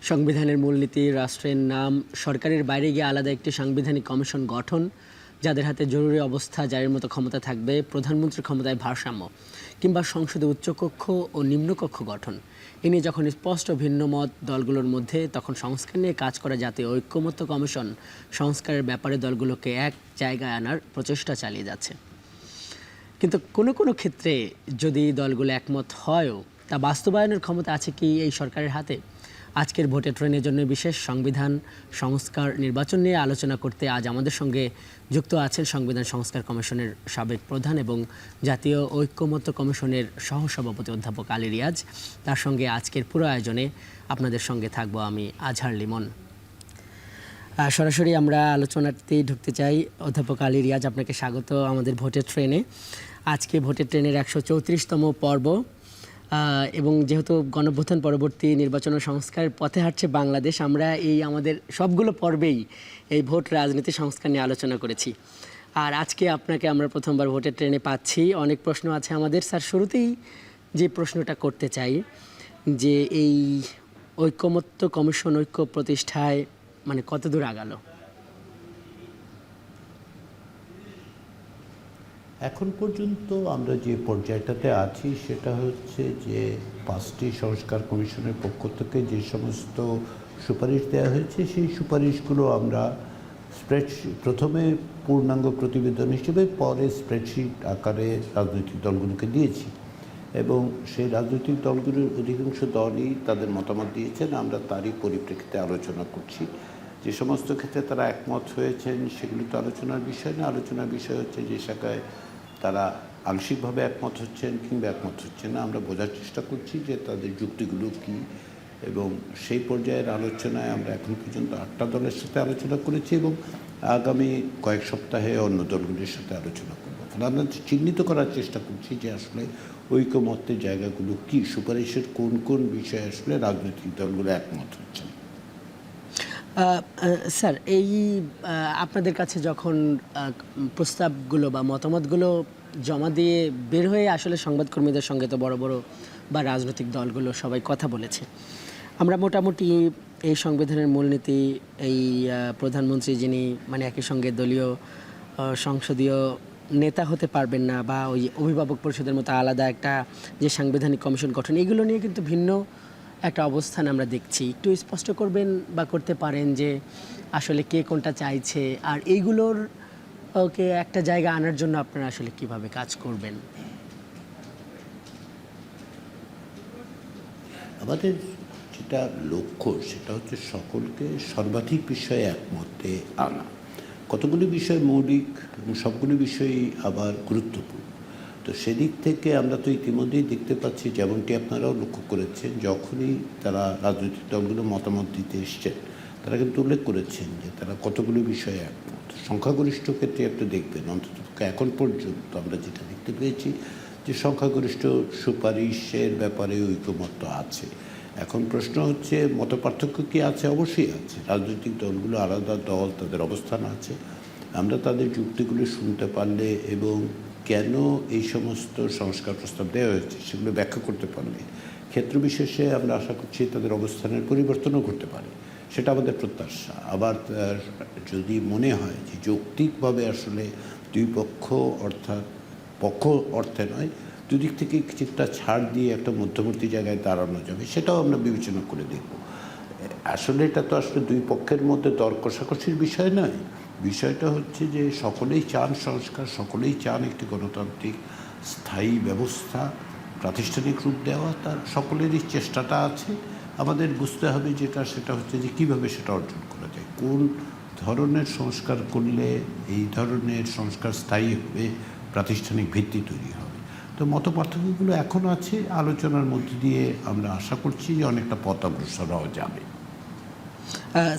সংবিধানের মূলনীতি, রাষ্ট্রের নাম, সরকারের বাইরে গিয়ে আলাদা একটি সাংবিধানিক কমিশন গঠন, যাদের হাতে জরুরি অবস্থা জারির মতো ক্ষমতা থাকবে, প্রধানমন্ত্রীর ক্ষমতায় ভারসাম্য, কিংবা সংসদে উচ্চকক্ষ ও নিম্নকক্ষ গঠন। এ নিয়ে যখন স্পষ্ট ভিন্নমত দলগুলোর মধ্যে, তখন সংস্কার নিয়ে কাজ করা জাতীয় ঐক্যমত্য কমিশন সংস্কারের ব্যাপারে দলগুলোকে এক জায়গায় আনার প্রচেষ্টা চালিয়ে যাচ্ছে। কিন্তু কোনো কোনো ক্ষেত্রে যদি দলগুলো একমত হয়ও, তা বাস্তবায়নের ক্ষমতা আছে কি এই সরকারের হাতে? আজকের ভোটে ট্রেনের জন্য বিশেষ সংবিধান সংস্কার নির্বাচন নিয়ে আলোচনা করতে আজ আমাদের সঙ্গে যুক্ত আছেন সংবিধান সংস্কার কমিশনের সাবেক প্রধান এবং জাতীয় ঐক্যমত্য কমিশনের সহসভাপতি অধ্যাপক আলী রিয়াজ। তার সঙ্গে আজকের পুরো আয়োজনে আপনাদের সঙ্গে থাকবো আমি আজহার লিমন। সরাসরি আমরা আলোচনাতেই ঢুকতে চাই। অধ্যাপক আলী রিয়াজ, আপনাকে স্বাগত আমাদের ভোটের ট্রেনে। আজকে ভোটের ট্রেনের 134তম পর্ব এবং যেহেতু গণঅভ্যুত্থান পরবর্তী নির্বাচন ও সংস্কারের পথে হাঁটছে বাংলাদেশ, আমরা এই আমাদের সবগুলো পর্বেই এই ভোট রাজনীতি সংস্কার নিয়ে আলোচনা করেছি। আর আজকে আপনাকে আমরা প্রথমবার ভোটের ট্রেনে পাচ্ছি। অনেক প্রশ্ন আছে আমাদের। স্যার, শুরুতেই যে প্রশ্নটা করতে চাই যে এই ঐক্যমত্য কমিশন ঐক্য প্রতিষ্ঠায় মানে কতদূর আগালো? এখন পর্যন্ত আমরা যে পর্যায়টাতে আছি সেটা হচ্ছে যে 5টি সংস্কার কমিশনের পক্ষ থেকে যে সমস্ত সুপারিশ দেওয়া হয়েছে সেই সুপারিশগুলো আমরা স্প্রেডশিট, প্রথমে পূর্ণাঙ্গ প্রতিবেদন হিসেবে, পরে স্প্রেডশিট আকারে রাজনৈতিক দলগুলোকে দিয়েছি এবং সেই রাজনৈতিক দলগুলোর অধিকাংশ দলই তাদের মতামত দিয়েছেন। আমরা তারই পরিপ্রেক্ষিতে আলোচনা করছি। যে সমস্ত ক্ষেত্রে তারা একমত হয়েছেন সেগুলি তো আলোচনার বিষয় না। আলোচনার বিষয় হচ্ছে যে শাখায় তারা আংশিকভাবে একমত হচ্ছেন কিংবা একমত হচ্ছেন না, আমরা বোঝার চেষ্টা করছি যে তাদের যুক্তিগুলো কী, এবং সেই পর্যায়ের আলোচনায় আমরা এখন পর্যন্ত 8টা দলের সাথে আলোচনা করেছি এবং আগামী কয়েক সপ্তাহে অন্য দলগুলির সাথে আলোচনা করব। ফলে আমরা চিহ্নিত করার চেষ্টা করছি যে আসলে ঐকমত্যের জায়গাগুলো কী, সুপারিশের কোন কোন বিষয়ে আসলে রাজনৈতিক দলগুলো একমত হচ্ছেন। স্যার, এই আপনাদের কাছে যখন প্রস্তাবগুলো বা মতামতগুলো জমা দিয়ে বের হয়ে আসলে সংবাদকর্মীদের সঙ্গে তো বড় বড় বা রাজনৈতিক দলগুলো সবাই কথা বলেছে, আমরা মোটামুটি এই সংবিধানের মূলনীতি, এই প্রধানমন্ত্রী যিনি মানে একই সঙ্গে দলীয় সংসদীয় নেতা হতে পারবেন না, বা ওই অভিভাবক পরিষদের মতো আলাদা একটা যে সাংবিধানিক কমিশন গঠন, এগুলো নিয়ে কিন্তু ভিন্ন একটা অবস্থান আমরা দেখছি। একটু স্পষ্ট করবেন বা করতে পারেন যে আসলে কে কোনটা চাইছে, আর এইগুলোর ওকে একটা জায়গা আনার জন্য আপনারা আসলে কিভাবে কাজ করবেন? আমাদের যেটা লক্ষ্য সেটা হচ্ছে সকলকে সর্বাধিক বিষয়ে একমতে আনা। কতগুলি বিষয় মৌলিক এবং সবগুলি বিষয়ই আবার গুরুত্বপূর্ণ। তো সেদিক থেকে আমরা তো ইতিমধ্যেই দেখতে পাচ্ছি, যেমনটি আপনারাও লক্ষ্য করেছেন, যখনই তারা রাজনৈতিক দলগুলো মতামত দিতে এসছেন তারা কিন্তু উল্লেখ করেছেন যে তারা কতগুলো বিষয়ে একমত। সংখ্যাগরিষ্ঠ ক্ষেত্রে আপনি দেখবেন, অন্তত এখন পর্যন্ত আমরা যেটা দেখতে পেয়েছি যে সংখ্যাগরিষ্ঠ সুপারিশের ব্যাপারে ঐকমত্য আছে। এখন প্রশ্ন হচ্ছে মতপার্থক্য কি আছে? অবশ্যই আছে। রাজনৈতিক দলগুলো আলাদা দল, তাদের অবস্থান আছে। আমরা তাদের যুক্তিগুলো শুনতে পারলে এবং কেন এই সমস্ত সংস্কার প্রস্তাব দেওয়া হয়েছে সেগুলো ব্যাখ্যা করতে পারলে ক্ষেত্র বিশেষে আমরা আশা করছি তাদের অবস্থানের পরিবর্তনও ঘটতে পারে, সেটা আমাদের প্রত্যাশা। আবার যদি মনে হয় যে যৌক্তিকভাবে আসলে দুই পক্ষ, অর্থাৎ পক্ষ অর্থে নয়, দুদিক থেকে কিছুটা ছাড় দিয়ে একটা মধ্যবর্তী জায়গায় দাঁড়ানো যাবে, সেটাও আমরা বিবেচনা করে দেখব। আসলে এটা তো আসলে দুই পক্ষের মধ্যে দর কষাকষির বিষয় নয়। বিষয়টা হচ্ছে যে সকলেই চান সংস্কার, সকলেই চান একটি গণতান্ত্রিক স্থায়ী ব্যবস্থা প্রাতিষ্ঠানিক রূপ দেওয়া, তার সকলেরই চেষ্টাটা আছে। আমাদের বুঝতে হবে যেটা, সেটা হচ্ছে যে কীভাবে সেটা অর্জন করা যায়, কোন ধরনের সংস্কার করলে এই ধরনের সংস্কার স্থায়ী হবে, প্রাতিষ্ঠানিক ভিত্তি তৈরি হবে। তো মতপার্থক্যগুলো এখন আছে, আলোচনার মধ্যে দিয়ে আমরা আশা করছি যে অনেকটা পথ অগ্রসর হওয়া যাবে।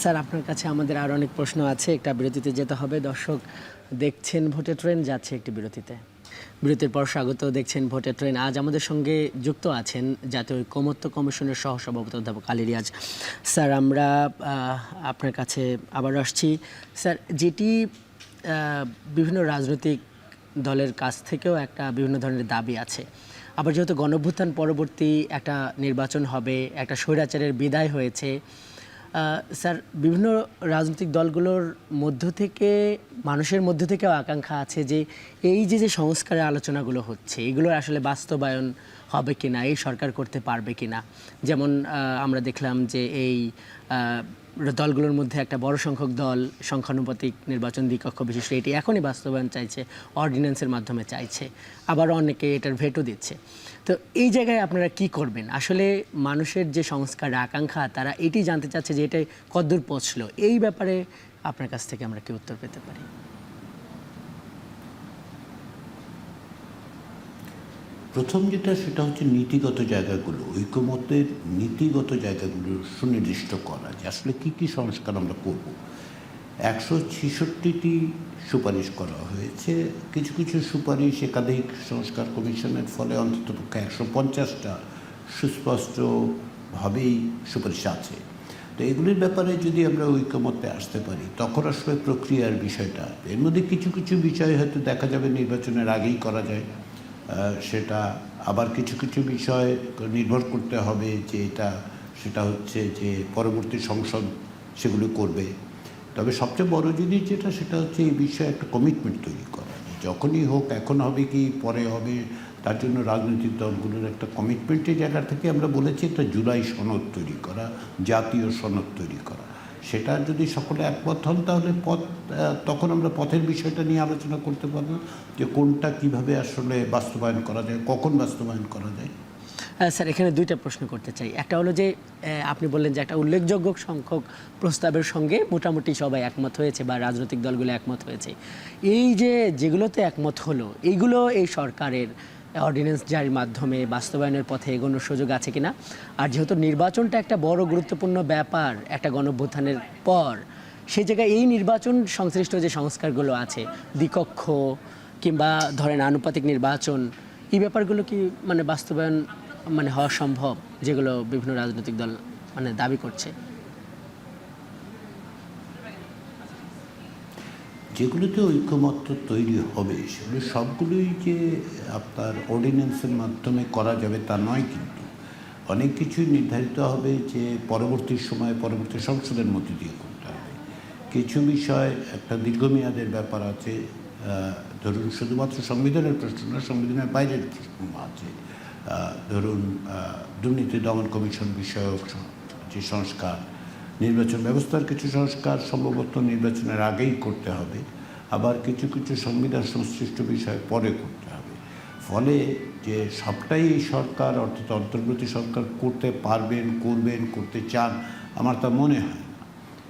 স্যার, আপনার কাছে আমাদের আরও অনেক প্রশ্ন আছে। একটা বিরতিতে যেতে হবে। দর্শক দেখছেন ভোটের ট্রেন, যাচ্ছে একটি বিরতিতে। বিরতির পর স্বাগত। দেখছেন ভোটের ট্রেন। আজ আমাদের সঙ্গে যুক্ত আছেন জাতীয় ঐক্যমত্য কমিশনের সহসভাপতি অধ্যাপক আলী রিয়াজ। স্যার, আমরা আপনার কাছে আবার আসছি। স্যার, যেটি বিভিন্ন রাজনৈতিক দলের কাছ থেকেও একটা বিভিন্ন ধরনের দাবি আছে, আবার যেহেতু গণঅভ্যুত্থান পরবর্তী একটা নির্বাচন হবে, একটা স্বৈরাচারের বিদায় হয়েছে, স্যার, বিভিন্ন রাজনৈতিক দলগুলোর মধ্য থেকে মানুষের মধ্য থেকেও আকাঙ্ক্ষা আছে যে এই যে যে সংস্কারের আলোচনাগুলো হচ্ছে এগুলোর আসলে বাস্তবায়ন হবে কিনা, এই সরকার করতে পারবে কিনা। যেমন আমরা দেখলাম যে এই দলগুলোর মধ্যে একটা বড় সংখ্যক দল সংখ্যানুপাতিক নির্বাচন দ্বিকক্ষ বিশিষ্ট এটি এখনই বাস্তবায়ন চাইছে, অর্ডিন্যান্সের মাধ্যমে চাইছে, আবার অনেকে এটার ভেটো দিচ্ছে। তো এই জায়গায় আপনারা কি করবেন? আসলে মানুষের যে সংস্কার আকাঙ্ক্ষা তারা এটি জানতে চাচ্ছে যে এটাই কতদূর পৌঁছলো, এই ব্যাপারে আপনার কাছ থেকে আমরা কি উত্তর পেতে পারি? প্রথম যেটা সেটা হচ্ছে নীতিগত জায়গাগুলো, ঐকমত্যের নীতিগত জায়গাগুলো সুনির্দিষ্ট করা যে আসলে কী কী সংস্কার আমরা করব। 166টি সুপারিশ করা হয়েছে। কিছু কিছু সুপারিশ একাধিক সংস্কার কমিশনের ফলে অন্ততপক্ষে 150টা সুস্পষ্টভাবেই সুপারিশ আছে। তো এগুলির ব্যাপারে যদি আমরা ঐকমত্যে আসতে পারি তখন আসলে প্রক্রিয়ার বিষয়টা, এর মধ্যে কিছু কিছু বিষয় হয়তো দেখা যাবে নির্বাচনের আগেই করা যায়, সেটা আবার কিছু কিছু বিষয় নির্ভর করতে হবে যে সেটা হচ্ছে যে পরবর্তী সংসদ সেগুলো করবে। তবে সবচেয়ে বড় জিনিস যেটা সেটা হচ্ছে এই বিষয়ে একটা কমিটমেন্ট তৈরি করা, যখনই হোক, এখন হবে কি পরে হবে, তার জন্য রাজনৈতিক দলগুলোর একটা কমিটমেন্টের জায়গা থেকে আমরা বলেছি একটা জুলাই সনদ তৈরি করা, জাতীয় সনদ তৈরি করা। সেটা যদি সকলে একমত হন তাহলে তখন আমরা পথের বিষয়টা নিয়ে আলোচনা করতে পারবো যে কোনটা কিভাবে আসলে বাস্তবায়ন করা যায়, কখন বাস্তবায়ন করা যায়। স্যার, এখানে দুইটা প্রশ্ন করতে চাই। একটা হলো যে আপনি বললেন যে একটা উল্লেখযোগ্য সংখ্যক প্রস্তাবের সঙ্গে মোটামুটি সবাই একমত হয়েছে বা রাজনৈতিক দলগুলো একমত হয়েছে। এই যে যেগুলোতে একমত হলো এইগুলো এই সরকারের অর্ডিন্যান্স জারির মাধ্যমে বাস্তবায়নের পথে এগোনোর সুযোগ আছে কিনা? আর যেহেতু নির্বাচনটা একটা বড় গুরুত্বপূর্ণ ব্যাপার একটা গণঅভ্যুত্থানের পর, সেই জায়গায় এই নির্বাচন সংশ্লিষ্ট যে সংস্কারগুলো আছে, দ্বিকক্ষ কিংবা ধরেন আনুপাতিক নির্বাচন, এই ব্যাপারগুলো কি মানে বাস্তবায়ন হওয়া সম্ভব, যেগুলো বিভিন্ন রাজনৈতিক দল দাবি করছে? যেগুলোতে ঐকমত্য তৈরি হবে সেগুলো সবগুলোই যে আপনার অর্ডিন্যান্সের মাধ্যমে করা যাবে তা নয়, কিন্তু অনেক কিছুই নির্ধারিত হবে যে পরবর্তী সময়ে পরবর্তী সংসদের মধ্যে দিয়ে করতে হবে। কিছু বিষয় একটা দীর্ঘমেয়াদের ব্যাপার আছে, ধরুন শুধুমাত্র সংবিধানের প্রশ্ন না, সংবিধানের বাইরের প্রশ্ন আছে। ধরুন দুর্নীতি দমন কমিশন বিষয়ক যে সংস্কার, নির্বাচন ব্যবস্থার কিছু সংস্কার সম্ভবত নির্বাচনের আগেই করতে হবে, আবার কিছু কিছু সংবিধান সংশ্লিষ্ট বিষয় পরে করতে হবে। ফলে যে সবটাই এই সরকার অর্থাৎ অন্তর্বর্তী সরকার করতে পারবেন, করতে চান, আমার তা মনে হয় না।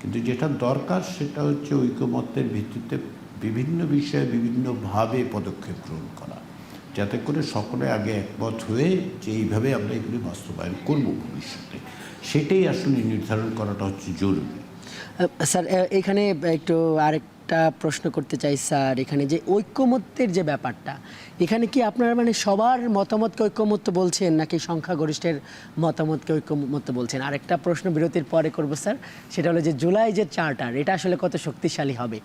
কিন্তু যেটা দরকার সেটা হচ্ছে ঐকমত্যের ভিত্তিতে বিভিন্ন বিষয়ে বিভিন্নভাবে পদক্ষেপ গ্রহণ করা, যাতে করে সকলে আগে একমত হয়ে যে এইভাবে আমরা এগুলি বাস্তবায়ন করব ভবিষ্যতে, সেটাই আসলে নির্ধারণ করাটা হচ্ছে জরুরি। স্যার, এখানে একটু আরেকটা প্রশ্ন করতে চাই স্যার। এখানে যে ঐক্যমত্যের যে ব্যাপারটা, এখানে কি আপনারা সবার মতামতকে ঐক্যমত্য বলছেন নাকি সংখ্যাগরিষ্ঠের মতামতকে ঐক্যমত্য বলছেন? আরেকটা প্রশ্ন বিরতির পরে করব স্যার, সেটা হলো যে জুলাই যে চার্টার, এটা আসলে কত শক্তিশালী হবে?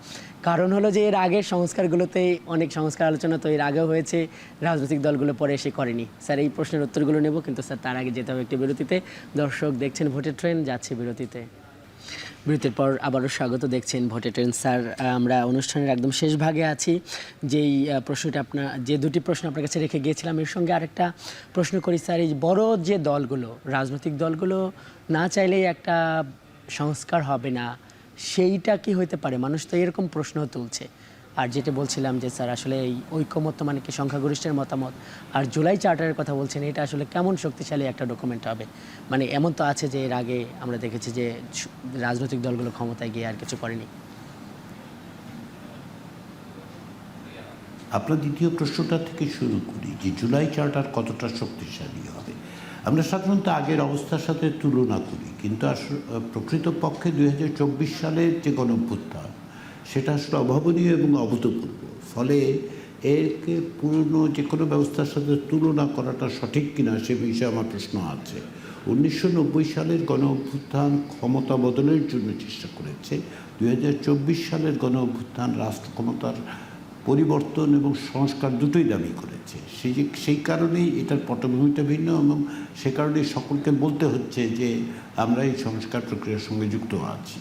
কারণ হলো যে এর আগের সংস্কারগুলোতে অনেক সংস্কার আলোচনা তো এর আগেও হয়েছে, রাজনৈতিক দলগুলো পরে এসে করেনি। স্যার, এই প্রশ্নের উত্তরগুলো নেব, কিন্তু স্যার তার আগে যেতে হবে একটি বিরতিতে। দর্শক দেখছেন ভোটের ট্রেন, যাচ্ছে বিরতিতে। বিরতির পর আবারও স্বাগত, দেখছেন ভোটের ট্রেন। স্যার, আমরা অনুষ্ঠানের একদম শেষ ভাগে আছি। যেই প্রশ্নটা যে দুটি প্রশ্ন আপনার কাছে রেখে গিয়েছিলাম, এর সঙ্গে আরেকটা প্রশ্ন করি স্যার। এই বড় যে দলগুলো, রাজনৈতিক দলগুলো না চাইলেই একটা সংস্কার হবে না, সেইটা কি হইতে পারে? মানুষ তো এরকম প্রশ্ন তুলছে। আর যেটা বলছিলাম যে স্যার, আসলে এই ঐক্যমত্য কি সংখ্যাগরিষ্ঠের মতামত, আর জুলাই চার্টারের কথা বলছেন, এটা আসলে কেমন শক্তিশালী একটা ডকুমেন্ট হবে? এমন তো আছে যে এর আগে আমরা দেখেছি যে রাজনৈতিক দলগুলো ক্ষমতায় গিয়ে আর কিছু করেনি। আপনার দ্বিতীয় প্রশ্নটা থেকে শুরু করি যে জুলাই চার্টার কতটা শক্তিশালী হবে। আমরা সাধারণত আগের অবস্থার সাথে তুলনা করি, কিন্তু প্রকৃতপক্ষে 2024 সালের যে গণঅভ্যুত্থান সেটা আসলে অভাবনীয় এবং অভূতপূর্ব। ফলে একে পুরনো যে কোনো ব্যবস্থার সাথে তুলনা করাটা সঠিক কিনা সে বিষয়ে আমার প্রশ্ন আছে। 1990 সালের গণঅভ্যুত্থান ক্ষমতা বদলের জন্য চেষ্টা করেছে, 2024 সালের গণঅভ্যুত্থান রাষ্ট্র ক্ষমতার পরিবর্তন এবং সংস্কার দুটোই দাবি করেছে। সেই কারণেই এটার পটভূমিটা ভিন্ন, এবং সে কারণেই সকলকে বলতে হচ্ছে যে আমরা এই সংস্কার প্রক্রিয়ার সঙ্গে যুক্ত আছি।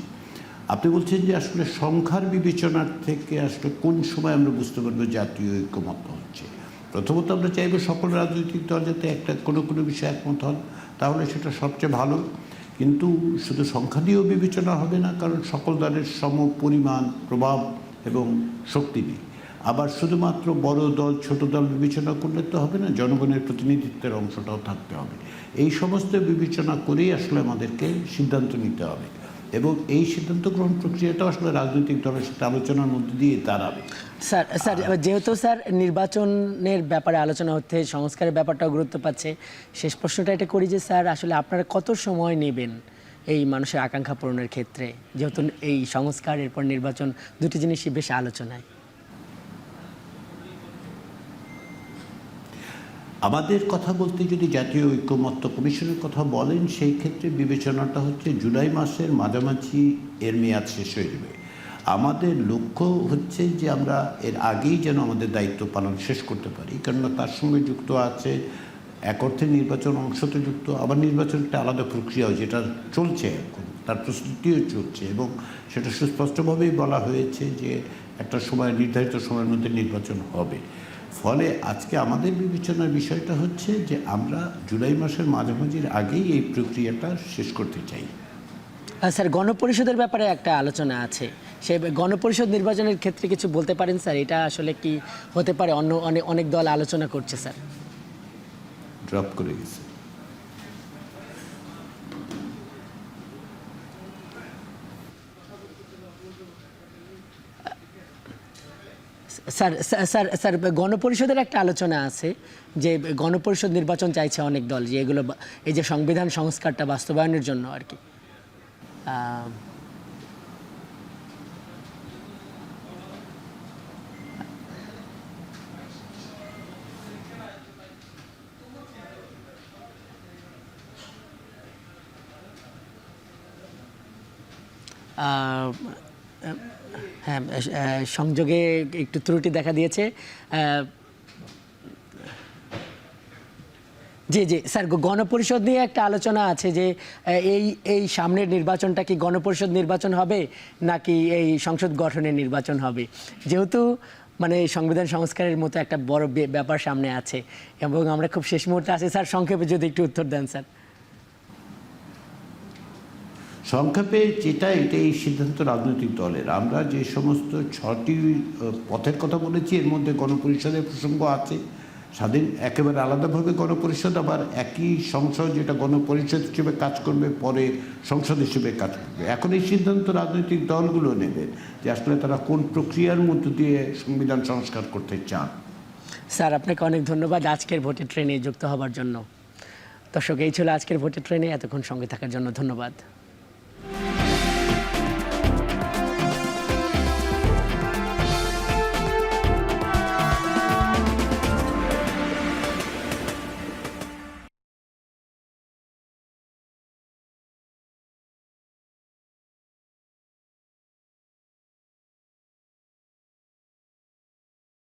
আপনি বলছেন যে আসলে সংখ্যার বিবেচনার থেকে আসলে কোন সময় আমরা বুঝতে পারবো জাতীয় ঐক্যমত্য হচ্ছে। প্রথমত আমরা চাইব সকল রাজনৈতিক দল যাতে একটা কোনো বিষয়ে একমত হন, তাহলে সেটা সবচেয়ে ভালো। কিন্তু শুধু সংখ্যা দিয়েও বিবেচনা হবে না, কারণ সকল দলের সম পরিমাণ, প্রভাব এবং শক্তি নেই। আবার শুধুমাত্র বড় দল ছোট দল বিবেচনা করলে তো হবে না, জনগণের প্রতিনিধিত্বের অংশটাও থাকতে হবে। এই সমস্ত বিবেচনা করেই আসলে আমাদেরকে সিদ্ধান্ত নিতে হবে, এবং এই সিদ্ধান্ত গ্রহণ প্রক্রিয়াটাও আসলে রাজনৈতিক দলের সাথে আলোচনার মধ্যে দিয়ে দাঁড়াবে। স্যার যেহেতু স্যার নির্বাচনের ব্যাপারে আলোচনা হচ্ছে, সংস্কারের ব্যাপারটাও গুরুত্ব পাচ্ছে, শেষ প্রশ্নটা এটা করি যে স্যার আসলে আপনারা কত সময় নেবেন এই মানুষের আকাঙ্ক্ষা পূরণের ক্ষেত্রে, যেহেতু এই সংস্কার এরপর নির্বাচন দুটি জিনিসই বেশ আলোচনায়? আমাদের কথা বলতে যদি জাতীয় ঐক্যমত্য কমিশনের কথা বলেন, সেই ক্ষেত্রে বিবেচনাটা হচ্ছে জুলাই মাসের মাঝামাঝি এর মেয়াদ শেষ হয়ে যাবে। আমাদের লক্ষ্য হচ্ছে যে আমরা এর আগেই যেন আমাদের দায়িত্ব পালন শেষ করতে পারি, কেননা তার সঙ্গে যুক্ত আছে এক অর্থে নির্বাচন অংশতে যুক্ত, আবার নির্বাচন একটা আলাদা প্রক্রিয়াও যেটা চলছে এখন, তার প্রস্তুতিও চলছে, এবং সেটা সুস্পষ্টভাবেই বলা হয়েছে যে একটা সময়, নির্ধারিত সময়ের মধ্যে নির্বাচন হবে। ফলে আজকে আমাদের বিবেচনার বিষয়টা হচ্ছে যে আমরা জুলাই মাসের মাঝামাঝির আগেই এই প্রক্রিয়াটা শেষ করতে চাই। স্যার গণপরিষদের ব্যাপারে একটা আলোচনা আছে, সে গণপরিষদ নির্বাচনের ক্ষেত্রে কিছু বলতে পারেন স্যার? এটা আসলে কি হতে পারে? অনেক দল আলোচনা করছে স্যার। ড্রপ করে গেছে। স্যার স্যার স্যার গণপরিষদের একটা আলোচনা আছে যে গণপরিষদ নির্বাচন চাইছে অনেক দল, যে এগুলো এই যে সংবিধান সংস্কারটা বাস্তবায়নের জন্য আর কি। হ্যাঁ, সংযোগে একটু ত্রুটি দেখা দিয়েছে। জি জি স্যার, গণপরিষদ নিয়ে একটা আলোচনা আছে যে এই সামনের নির্বাচনটা কি গণপরিষদ নির্বাচন হবে নাকি এই সংসদ গঠনের নির্বাচন হবে, যেহেতু মানে সংবিধান সংস্কারের মতো একটা বড় ব্যাপার সামনে আছে এবং আমরা খুব শেষ মুহূর্তে আছি। স্যার সংক্ষেপে যদি একটু উত্তর দেন স্যার। সংক্ষেপে যেটা, এই সিদ্ধান্ত রাজনৈতিক দলের। আমরা যে সমস্ত 6টি পথের কথা বলেছি, এর মধ্যে গণপরিষদের প্রসঙ্গ আছে। স্বাধীন একেবারে আলাদাভাবে গণপরিষদ, আবার একই সংসদ যেটা গণপরিষদ হিসেবে কাজ করবে, পরে সংসদ হিসেবে কাজ করবে। এখন এই সিদ্ধান্ত রাজনৈতিক দলগুলো নেবেন যে আসলে তারা কোন প্রক্রিয়ার মধ্য দিয়ে সংবিধান সংস্কার করতে চান। স্যার আপনাকে অনেক ধন্যবাদ আজকের ভোটের ট্রেনে যুক্ত হবার জন্য। দর্শক, এই ছিল আজকের ভোটের ট্রেনে, এতক্ষণ সঙ্গে থাকার জন্য ধন্যবাদ।